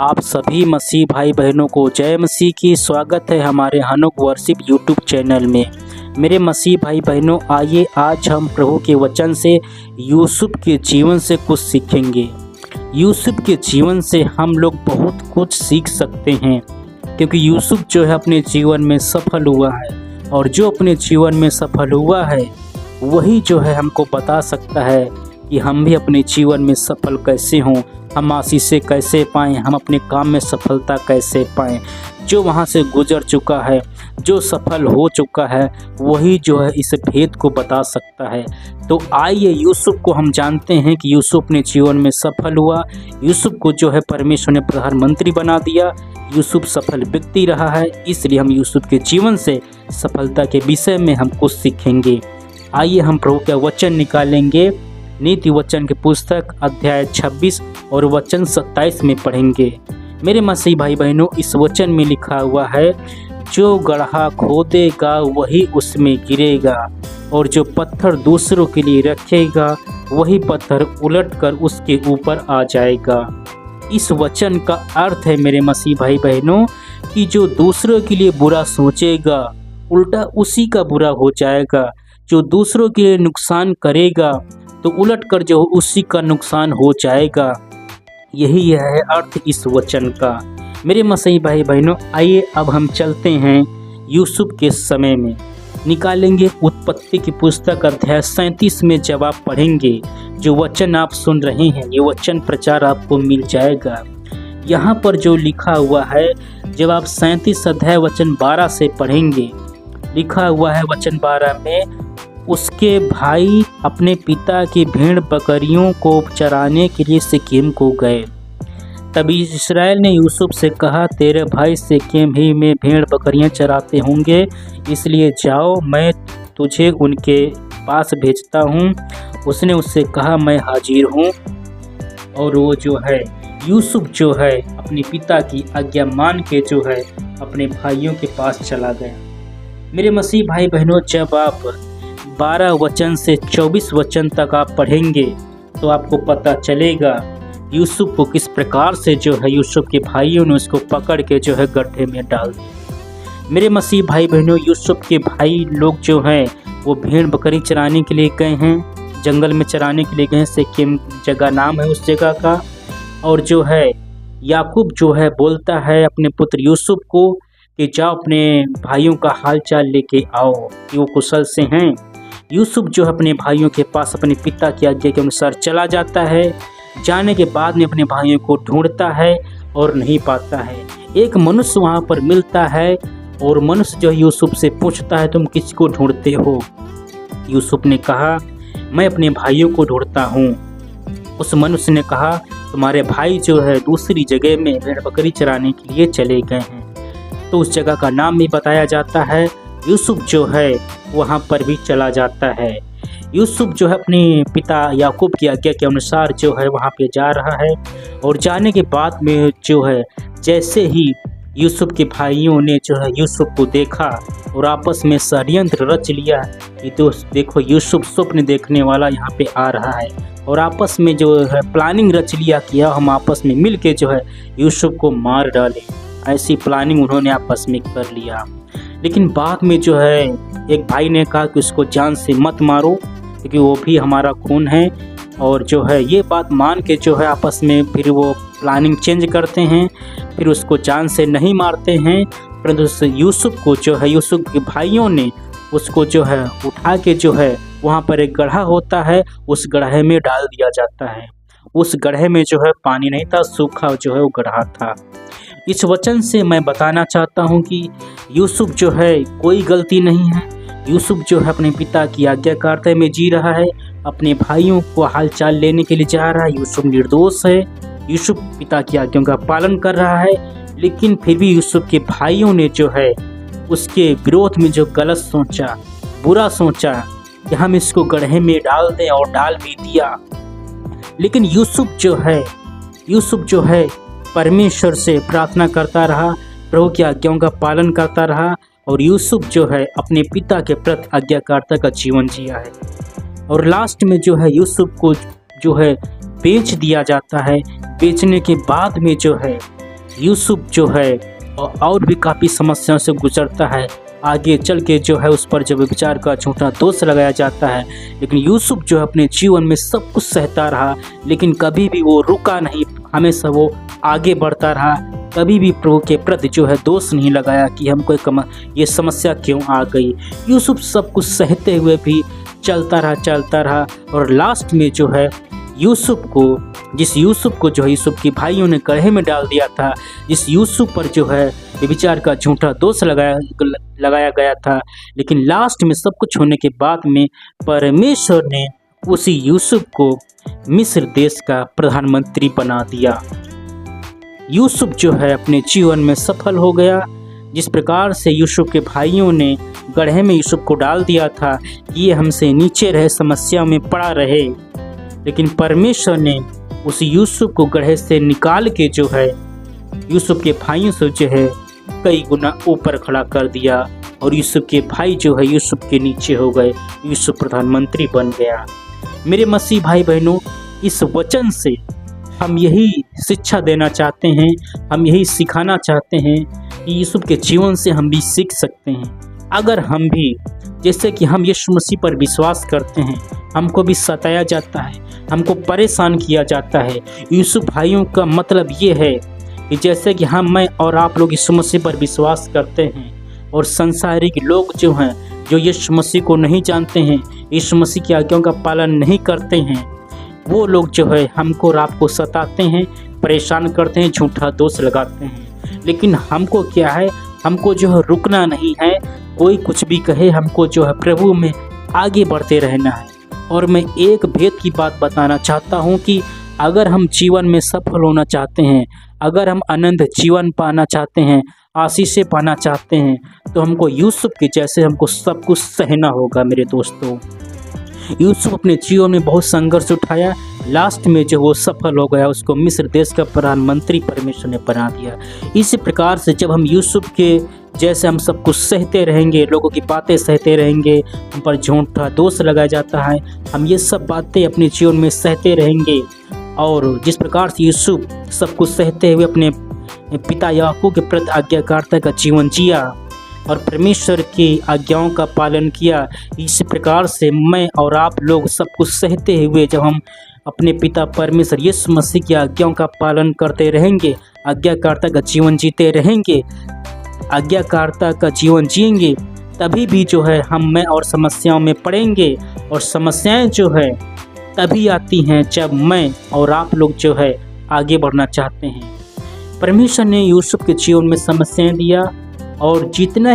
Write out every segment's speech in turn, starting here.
आप सभी मसीह भाई बहनों को जय मसीह की स्वागत है हमारे हनोक वर्शिप यूट्यूब चैनल में। मेरे मसीह भाई बहनों, आइए आज हम प्रभु के वचन से यूसुफ के जीवन से कुछ सीखेंगे। यूसुफ के जीवन से हम लोग बहुत कुछ सीख सकते हैं, क्योंकि यूसुफ जो है अपने जीवन में सफल हुआ है, और जो अपने जीवन में सफल हुआ है वही जो है हमको बता सकता है कि हम भी अपने जीवन में सफल कैसे हों, हम आशीषें कैसे पाएँ, हम अपने काम में सफलता कैसे पाएँ। जो वहाँ से गुजर चुका है, जो सफल हो चुका है, वही जो है इस भेद को बता सकता है। तो आइए यूसुफ को हम जानते हैं कि यूसुफ अपने जीवन में सफल हुआ। यूसुफ को जो है परमेश्वर ने प्रधानमंत्री बना दिया। यूसुफ सफल व्यक्ति रहा है, इसलिए हम यूसुफ के जीवन से सफलता के विषय में हम कुछ सीखेंगे। आइए हम प्रभु का वचन निकालेंगे। नीति वचन की पुस्तक अध्याय 26 और वचन 27 में पढ़ेंगे। मेरे मसीह भाई बहनों, इस वचन में लिखा हुआ है, जो गड्ढा खोदेगा वही उसमें गिरेगा, और जो पत्थर दूसरों के लिए रखेगा वही पत्थर उलटकर उसके ऊपर आ जाएगा। इस वचन का अर्थ है मेरे मसीह भाई बहनों कि जो दूसरों के लिए बुरा सोचेगा उल्टा उसी का बुरा हो जाएगा। जो दूसरों के लिए नुकसान करेगा तो उलटकर जो उसी का नुकसान हो जाएगा। यही है अर्थ इस वचन का। मेरे मसीही भाई बहनों, आइए अब हम चलते हैं यूसुफ के समय में। निकालेंगे उत्पत्ति की पुस्तक अध्याय 37 में। जब आप पढ़ेंगे, जो वचन आप सुन रहे हैं, ये वचन प्रचार आपको मिल जाएगा। यहाँ पर जो लिखा हुआ है, जब आप 37 अध्याय वचन 12 से पढ़ेंगे, लिखा हुआ है वचन 12 में, उसके भाई अपने पिता की भेड़ बकरियों को चराने के लिए सिक्किम को गए। तभी इस्राएल ने यूसुफ से कहा, तेरे भाई सिक्किम ही में भेड़ बकरियां चराते होंगे, इसलिए जाओ, मैं तुझे उनके पास भेजता हूँ। उसने उससे कहा, मैं हाजिर हूँ। और वो जो है यूसुफ जो है अपने पिता की आज्ञा मान के जो है अपने भाइयों के पास चला गया। मेरे मसीह भाई बहनों, जब आप 12 वचन से 24 वचन तक आप पढ़ेंगे तो आपको पता चलेगा यूसुफ को किस प्रकार से जो है यूसुफ के भाइयों ने उसको पकड़ के जो है गड्ढे में डाल दिया। मेरे मसीह भाई बहनों, यूसुफ के भाई लोग जो हैं वो भेड़ बकरी चराने के लिए गए हैं, जंगल में चराने के लिए गए हैं। सिक्किम जगह नाम है उस जगह का। और जो है याकूब जो है बोलता है अपने पुत्र यूसुफ को कि जाओ अपने भाइयों का हाल चाल लेके आओ कि वो कुशल से हैं। यूसुफ जो अपने भाइयों के पास अपने पिता की आज्ञा के अनुसार चला जाता है। जाने के बाद में अपने भाइयों को ढूंढता है और नहीं पाता है। एक मनुष्य वहाँ पर मिलता है और मनुष्य जो यूसुफ से पूछता है, तुम किसको ढूंढते हो? यूसुफ ने कहा, मैं अपने भाइयों को ढूंढता हूँ। उस मनुष्य ने कहा, तुम्हारे भाई जो है दूसरी जगह में भेड़ बकरी चराने के लिए चले गए हैं। तो उस जगह का नाम भी बताया जाता है। यूसुफ जो है वहाँ पर भी चला जाता है। यूसुफ जो है अपने पिता याकूब की आज्ञा के अनुसार जो है वहाँ पे जा रहा है। और जाने के बाद में जो है जैसे ही यूसुफ के भाइयों ने जो है यूसुफ को देखा और आपस में षड्यंत्र रच लिया कि दोस्त देखो, यूसुफ स्वप्न देखने वाला यहाँ पे आ रहा है। और आपस में जो है प्लानिंग रच लिया कि हम आपस में मिल के जो है यूसुफ को मार डालें। ऐसी प्लानिंग उन्होंने आपस में कर लिया। लेकिन बाद में जो है एक भाई ने कहा कि उसको जान से मत मारो, क्योंकि वो भी हमारा खून है। और जो है ये बात मान के जो है आपस में फिर वो प्लानिंग चेंज करते हैं, फिर उसको जान से नहीं मारते हैं, परंतु यूसुफ को जो है यूसुफ के भाइयों ने उसको जो है उठा के जो है वहाँ पर एक गड्ढा होता है, उस गड्ढे में डाल दिया जाता है। उस गड्ढे में जो है पानी नहीं था, सूखा जो है वो गड्ढा था। इस वचन से मैं बताना चाहता हूँ कि यूसुफ जो है कोई गलती नहीं है। यूसुफ जो है अपने पिता की आज्ञाकारिता में जी रहा है, अपने भाइयों को हालचाल लेने के लिए जा रहा है। यूसुफ निर्दोष है, यूसुफ पिता की आज्ञाओं का पालन कर रहा है। लेकिन फिर भी यूसुफ के भाइयों ने जो है उसके विरोध में जो गलत सोचा, बुरा सोचा कि हम इसको गड्ढे में डाल दें, और डाल भी दिया। लेकिन यूसुफ जो है परमेश्वर से प्रार्थना करता रहा, प्रभु की आज्ञाओं का पालन करता रहा। और यूसुफ जो है अपने पिता के प्रति आज्ञाकारिता का जीवन जिया है। और लास्ट में जो है यूसुफ को जो है बेच दिया जाता है। बेचने के बाद में जो है यूसुफ जो है और भी काफ़ी समस्याओं से गुजरता है। आगे चल के जो है उस पर जब व्यभिचार का झूठा दोष लगाया जाता है, लेकिन यूसुफ जो है अपने जीवन में सब कुछ सहता रहा, लेकिन कभी भी वो रुका नहीं, हमेशा वो आगे बढ़ता रहा। कभी भी प्रभु के प्रति जो है दोष नहीं लगाया कि हमको ये समस्या क्यों आ गई। यूसुफ सब कुछ सहते हुए भी चलता रहा और लास्ट में जो है यूसुफ को जो है यूसुफ के भाइयों ने कड़े में डाल दिया था, जिस यूसुफ पर जो है व्यभिचार का झूठा दोष लगाया गया था, लेकिन लास्ट में सब कुछ होने के बाद में परमेश्वर ने उसी यूसुफ को मिस्र देश का प्रधानमंत्री बना दिया। यूसुफ जो है अपने जीवन में सफल हो गया। जिस प्रकार से यूसुफ के भाइयों ने गड्ढे में यूसुफ को डाल दिया था कि ये हमसे नीचे रहे, समस्या में पड़ा रहे, लेकिन परमेश्वर ने उस यूसुफ को गड्ढे से निकाल के जो है यूसुफ के भाइयों से जो है कई गुना ऊपर खड़ा कर दिया और यूसुफ के भाई जो है यूसुफ के नीचे हो गए। यूसुफ प्रधानमंत्री बन गया। मेरे मसीह भाई बहनों, इस वचन से हम यही शिक्षा देना चाहते हैं, हम यही सिखाना चाहते हैं कि यूसुफ के जीवन से हम भी सीख सकते हैं। अगर हम भी जैसे कि हम यीशु मसीह पर विश्वास करते हैं, हमको भी सताया जाता है, हमको परेशान किया जाता है। यूसुफ भाइयों का मतलब ये है कि जैसे कि मैं और आप लोग यीशु मसीह पर विश्वास करते हैं और संसारिक लोग जो हैं, जो यीशु मसीह को नहीं जानते हैं, यीशु मसीह की आज्ञाओं का पालन नहीं करते हैं, वो लोग जो है हमको और आपको सताते हैं, परेशान करते हैं, झूठा दोष लगाते हैं। लेकिन हमको क्या है, हमको जो है रुकना नहीं है। कोई कुछ भी कहे, हमको जो है प्रभु में आगे बढ़ते रहना है। और मैं एक भेद की बात बताना चाहता हूँ कि अगर हम जीवन में सफल होना चाहते हैं, अगर हम अनंत जीवन पाना चाहते हैं, आशीषें पाना चाहते हैं, तो हमको यूसुफ के जैसे हमको सब कुछ सहना होगा। मेरे दोस्तों, यूसुफ अपने जीवन में बहुत संघर्ष उठाया, लास्ट में जो वो सफल हो गया, उसको मिस्र देश का प्रधानमंत्री परमेश्वर ने बना दिया। इसी प्रकार से जब हम यूसुफ के जैसे हम सब कुछ सहते रहेंगे, लोगों की बातें सहते रहेंगे, हम पर झूठा दोष लगाया जाता है, हम ये सब बातें अपने जीवन में सहते रहेंगे। और जिस प्रकार से यूसुफ सब कुछ सहते हुए अपने पिता याकूब के प्रति आज्ञाकारिता का जीवन जिया और परमेश्वर की आज्ञाओं का पालन किया, इसी प्रकार से मैं और आप लोग सब कुछ सहते हुए जब हम अपने पिता परमेश्वर यीशु मसीह की आज्ञाओं का पालन करते रहेंगे, आज्ञाकारिता का जीवन जीते रहेंगे, आज्ञाकारिता का जीवन जिएंगे, तभी भी जो है मैं और समस्याओं में पड़ेंगे। और समस्याएं जो है तभी आती हैं जब मैं और आप लोग जो है आगे बढ़ना चाहते हैं। परमेश्वर ने यूसुफ के जीवन में समस्याएं दिया, और जितने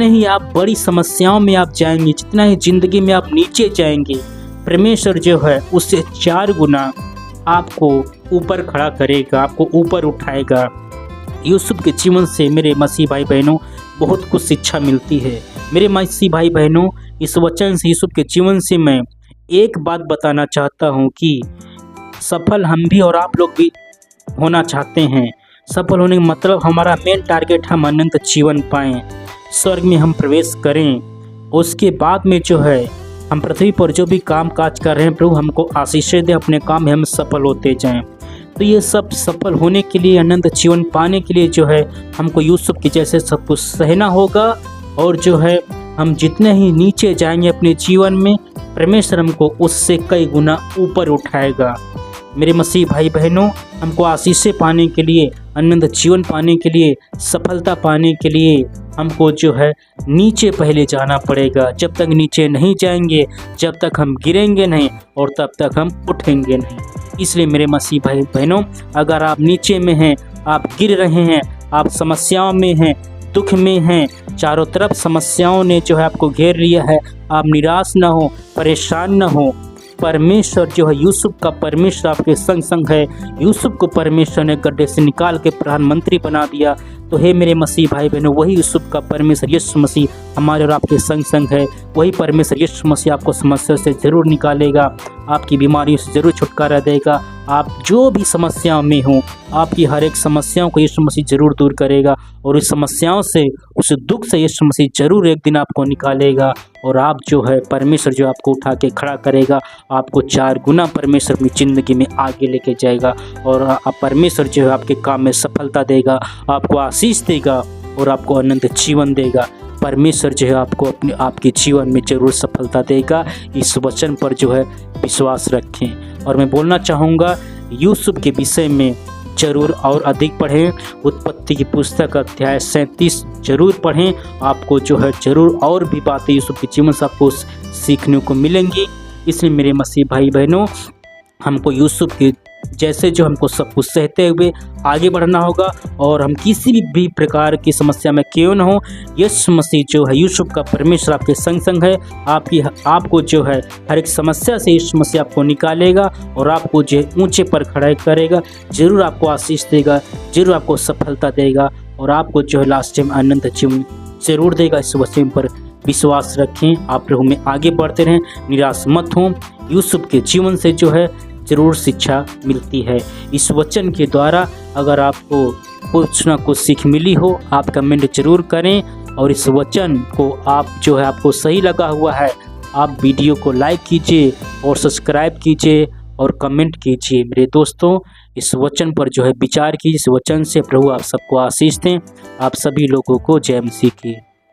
ही आप बड़ी समस्याओं में आप जाएंगे, जितना ही जिंदगी में आप नीचे जाएंगे, परमेश्वर जो है उससे 4 गुना आपको ऊपर खड़ा करेगा, आपको ऊपर उठाएगा। यूसुफ के जीवन से मेरे मसीह भाई बहनों बहुत कुछ शिक्षा मिलती है। मेरे मसीह भाई बहनों, इस वचन से, यूसुफ के जीवन से मैं एक बात बताना चाहता हूँ कि सफल हम भी और आप लोग भी होना चाहते हैं। सफल होने का मतलब हमारा मेन टारगेट हम अनंत जीवन पाएं, स्वर्ग में हम प्रवेश करें। उसके बाद में जो है हम पृथ्वी पर जो भी काम काज कर रहे हैं, प्रभु हमको आशीषें दे, अपने काम में हम सफल होते जाएं। तो ये सब सफल होने के लिए, अनंत जीवन पाने के लिए जो है हमको यूसुफ के जैसे सब कुछ सहना होगा। और जो है हम जितने ही नीचे जाएंगे अपने जीवन में, परमेश्वर हमको उससे कई गुना ऊपर उठाएगा। मेरे मसीह भाई बहनों, हमको आशीषें पाने के लिए, अनंत जीवन पाने के लिए, सफलता पाने के लिए हमको जो है नीचे पहले जाना पड़ेगा। जब तक नीचे नहीं जाएंगे, जब तक हम गिरेंगे नहीं और तब तक हम उठेंगे नहीं। इसलिए मेरे मसीह भाई बहनों, अगर आप नीचे में हैं, आप गिर रहे हैं, आप समस्याओं में हैं, दुख में हैं, चारों तरफ समस्याओं ने जो है आपको घेर लिया है, आप निराश ना हो, परेशान ना हो। परमेश्वर जो है, यूसुफ का परमेश्वर आपके संग है। यूसुफ को परमेश्वर ने गड्ढे से निकाल के प्रधानमंत्री बना दिया। तो हे मेरे मसीह भाई बहनों, वही यूसुफ का परमेश्वर यीशु मसीह हमारे और आपके संग है। वही परमेश्वर यीशु मसीह आपको समस्या से ज़रूर निकालेगा, आपकी बीमारियों से ज़रूर छुटकारा देगा। आप जो भी समस्याओं में हो, आपकी हर एक समस्याओं को यीशु मसीह ज़रूर दूर करेगा, और उस समस्याओं से, उस दुख से यीशु मसीह ज़रूर एक दिन आपको निकालेगा और आप जो है परमेश्वर जो आपको उठा के खड़ा करेगा, आपको 4 गुना परमेश्वर अपनी ज़िंदगी में आगे लेके जाएगा और परमेश्वर जो है आपके काम में सफलता देगा, आपको आशीष देगा और आपको अनंत जीवन देगा। परमेश्वर जो है आपको आपके जीवन में ज़रूर सफलता देगा। इस वचन पर जो है विश्वास रखें। और मैं बोलना चाहूँगा यूसुफ के विषय में जरूर और अधिक पढ़ें। उत्पत्ति की पुस्तक अध्याय 37 जरूर पढ़ें। आपको जो है जरूर और भी बातें यूसुफ के जीवन से आपको सीखने को मिलेंगी। इसलिए मेरे मसीह भाई बहनों, हमको यूसुफ के जैसे जो हमको सब कुछ सहते हुए आगे बढ़ना होगा और हम किसी भी प्रकार की समस्या में क्यों न हो, यीशु मसीह जो है यूसुफ का परमेश्वर आपके संग संग है। आपको जो है हर एक समस्या से यीशु मसीह आपको निकालेगा और आपको जो ऊंचे पर खड़ा करेगा, जरूर आपको आशीष देगा, जरूर आपको सफलता देगा और आपको जो है लास्ट में अनंत जीवन जरूर देगा। इस वचन पर विश्वास रखें। आप प्रभु में आगे बढ़ते रहें, निराश मत हों। यूसुफ के जीवन से जो है जरूर शिक्षा मिलती है। इस वचन के द्वारा अगर आपको कुछ ना कुछ सीख मिली हो, आप कमेंट जरूर करें और इस वचन को आप जो है आपको सही लगा हुआ है, आप वीडियो को लाइक कीजिए और सब्सक्राइब कीजिए और कमेंट कीजिए। मेरे दोस्तों, इस वचन पर जो है विचार कीजिए। इस वचन से प्रभु आप सबको आशीष दें। आप सभी लोगों को जय मसीह की।